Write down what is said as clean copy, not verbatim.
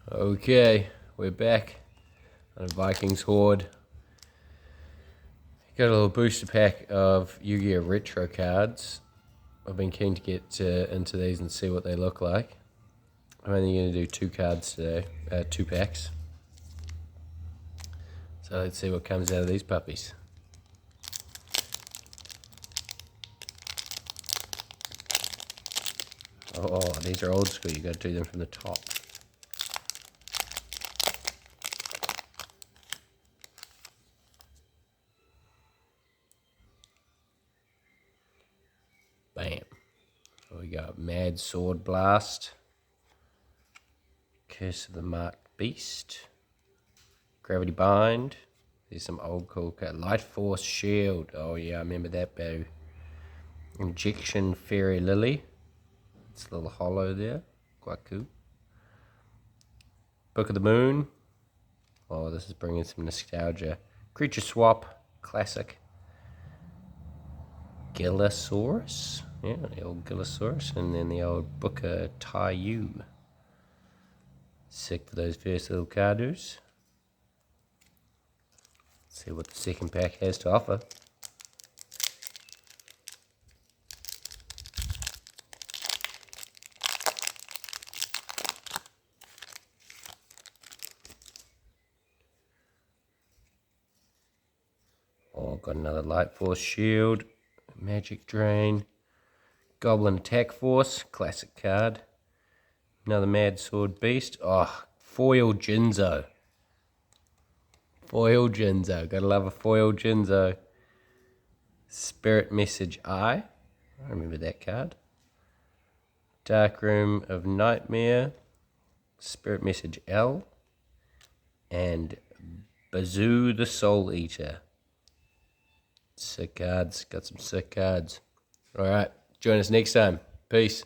Okay, we're back on Vikings Horde. Got a little booster pack of Yu-Gi-Oh! Retro cards. I've been keen to get into these and see what they look like. I'm only going to do 2 cards today, 2 packs. So let's see what comes out of these puppies. Oh, these are old school. You got to do them from the top. Bam. So we got Mad Sword Blast, Curse of the Marked Beast, Gravity Bind. There's some old cool card. Light Force Shield. Oh yeah, I remember that bow. Injection Fairy Lily. It's a little hollow there. Quite cool. Book of the Moon. Oh, this is bringing some nostalgia. Creature Swap. Classic. Gillosaurus. Yeah, the old Gillosaurus. And then the old Booker Taiyu. Sick for those first little cardos. See what the second pack has to offer. Oh, got another Light Force Shield, Magic Drain, Goblin Attack Force, classic card. Another Mad Sword Beast. Oh, Foil Jinzo. Foil Jinzo. Gotta love a Foil Jinzo. Spirit Message I remember that card. Dark Room of Nightmare. Spirit Message L. And Bazoo the Soul Eater. Sick cards. Got some sick cards. Alright, join us next time. Peace.